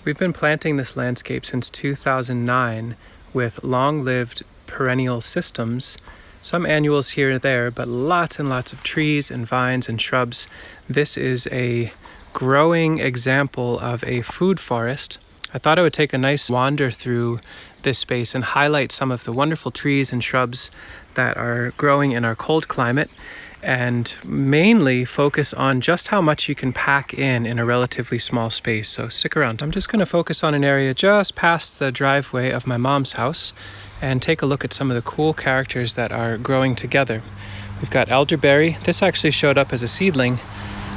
We've been planting this landscape since 2009 with long-lived perennial systems, some annuals here and there, but lots and lots of trees and vines and shrubs. This is a growing example of a food forest. I thought I would take a nice wander through this space and highlight some of the wonderful trees and shrubs that are growing in our cold climate, and mainly focus on just how much you can pack in a relatively small space. So stick around. I'm just going to focus on an area just past the driveway of my mom's house and take a look at some of the cool characters that are growing together. We've got elderberry. This actually showed up as a seedling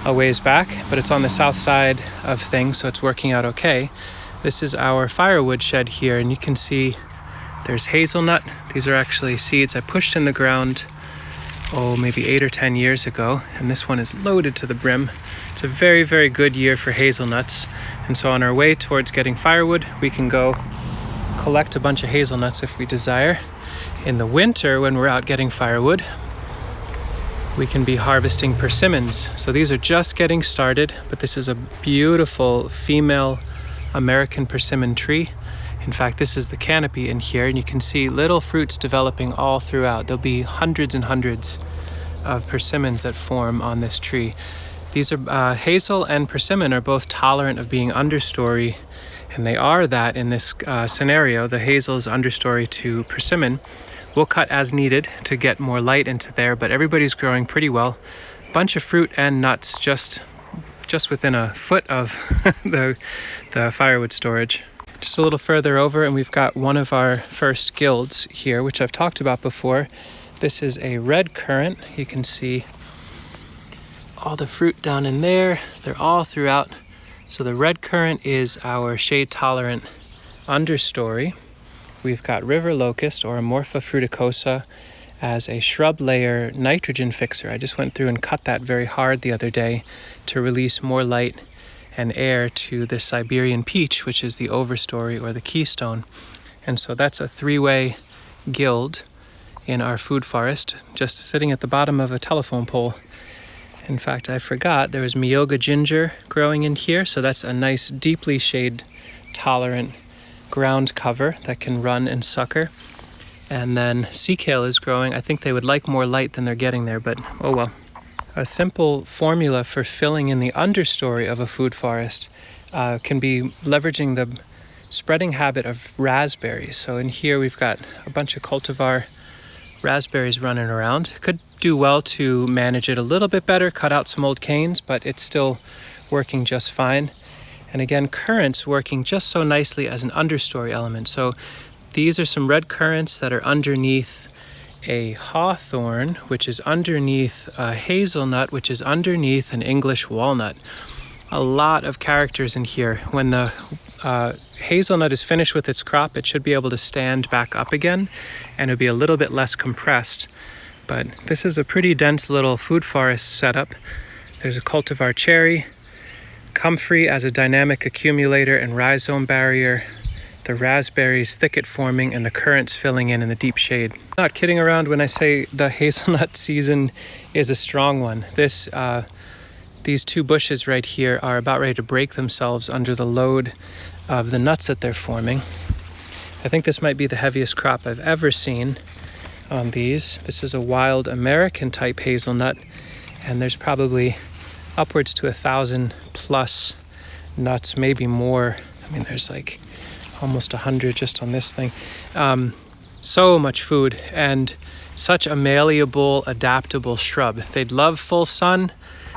a ways back, but it's on the south side of things, so it's working out okay. This is our firewood shed here, and you can see there's hazelnut. These are actually seeds I pushed in the ground maybe 8 or 10 years ago, and this one is loaded to the brim. It's a very, very good year for hazelnuts, and so on our way towards getting firewood, we can go collect a bunch of hazelnuts if we desire. In the winter, when we're out getting firewood, we can be harvesting persimmons. So these are just getting started, but this is a beautiful female American persimmon tree. In fact, this is the canopy in here, and you can see little fruits developing all throughout. There'll be hundreds and hundreds of persimmons that form on this tree. These are hazel and persimmon are both tolerant of being understory, and they are that in this scenario. The hazel is understory to persimmon. We'll cut as needed to get more light into there, but everybody's growing pretty well. Bunch of fruit and nuts just within a foot of the firewood storage. Just a little further over, and we've got one of our first guilds here, which I've talked about before. This is a red currant. You can see all the fruit down in there. They're all throughout. So the red currant is our shade-tolerant understory. We've got river locust, or Amorpha fruticosa, as a shrub layer nitrogen fixer. I just went through and cut that very hard the other day to release more light and air to the Siberian peach, which is the overstory or the keystone. And so that's a three-way guild in our food forest, just sitting at the bottom of a telephone pole. In fact, I forgot there was Miyoga ginger growing in here, so that's a nice deeply shade-tolerant ground cover that can run and sucker. And then sea kale is growing. I think they would like more light than they're getting there, but oh well. A simple formula for filling in the understory of a food forest can be leveraging the spreading habit of raspberries. So in here we've got a bunch of cultivar raspberries running around. Could do well to manage it a little bit better, cut out some old canes, but it's still working just fine. And again, currants working just so nicely as an understory element. So these are some red currants that are underneath a hawthorn, which is underneath a hazelnut, which is underneath an English walnut. A lot of characters in here. When the hazelnut is finished with its crop, it should be able to stand back up again, and it'll be a little bit less compressed. But this is a pretty dense little food forest setup. There's a cultivar cherry, comfrey as a dynamic accumulator and rhizome barrier, the raspberries thicket forming, and the currants filling in the deep shade. I'm not kidding around when I say the hazelnut season is a strong one. These two bushes right here are about ready to break themselves under the load of the nuts that they're forming. I think this might be the heaviest crop I've ever seen on these. This is a wild American type hazelnut, and there's probably upwards to 1,000 plus nuts, maybe more. I mean, there's like almost 100 just on this thing. So much food, and such a malleable, adaptable shrub. They'd love full sun,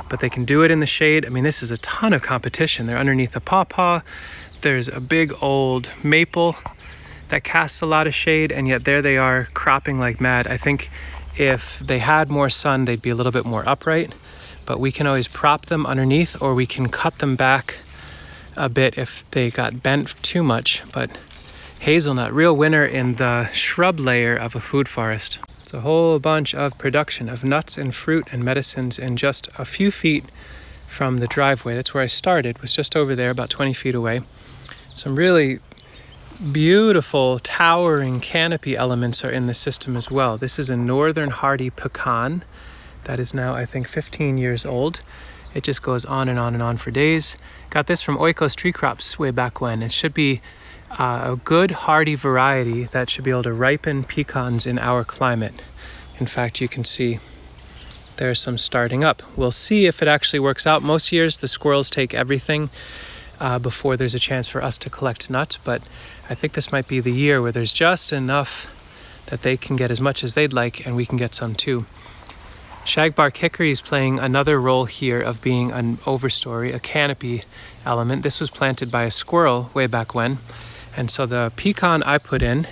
but they can do it in the shade. I mean, this is a ton of competition. They're underneath a pawpaw. There's a big old maple that casts a lot of shade, and yet there they are cropping like mad. I think if they had more sun, they'd be a little bit more upright, but we can always prop them underneath, or we can cut them back a bit if they got bent too much. But hazelnut, real winner in the shrub layer of a food forest. It's a whole bunch of production of nuts and fruit and medicines in just a few feet from the driveway. That's where I started, was just over there, about 20 feet away. Some really beautiful towering canopy elements are in the system as well. This is a northern hardy pecan that is now, I think, 15 years old. It just goes on and on and on for days. Got this from Oikos Tree Crops way back when. It should be a good hardy variety that should be able to ripen pecans in our climate. In fact, you can see there's some starting up. We'll see if it actually works out. Most years the squirrels take everything before there's a chance for us to collect nuts, but I think this might be the year where there's just enough that they can get as much as they'd like and we can get some too. Shagbark hickory is playing another role here of being an overstory, a canopy element. This was planted by a squirrel way back when, and so the pecan I put in,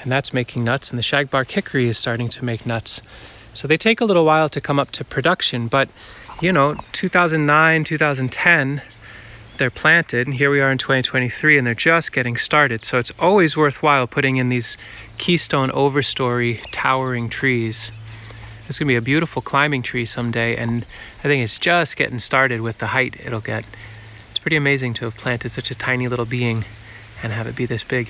and that's making nuts, and the shagbark hickory is starting to make nuts. So they take a little while to come up to production, but 2009, 2010, they're planted, and here we are in 2023, and they're just getting started. So it's always worthwhile putting in these keystone overstory towering trees. It's gonna be a beautiful climbing tree someday, and I think it's just getting started with the height it'll get. It's pretty amazing to have planted such a tiny little being and have it be this big.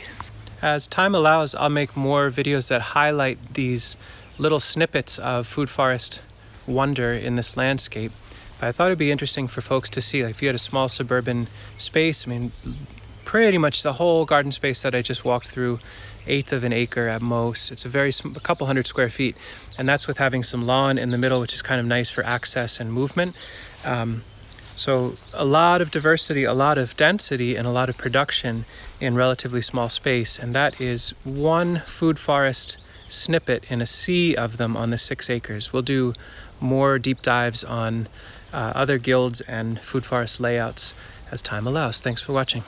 As time allows, I'll make more videos that highlight these little snippets of food forest wonder in this landscape. But I thought it'd be interesting for folks to see, like if you had a small suburban space, I mean, pretty much the whole garden space that I just walked through, 1/8 of an acre at most. It's a couple hundred square feet, and that's with having some lawn in the middle, which is kind of nice for access and movement. So a lot of diversity, a lot of density, and a lot of production in relatively small space, and that is one food forest snippet in a sea of them on the 6 acres. We'll do more deep dives on other guilds and food forest layouts as time allows. Thanks for watching.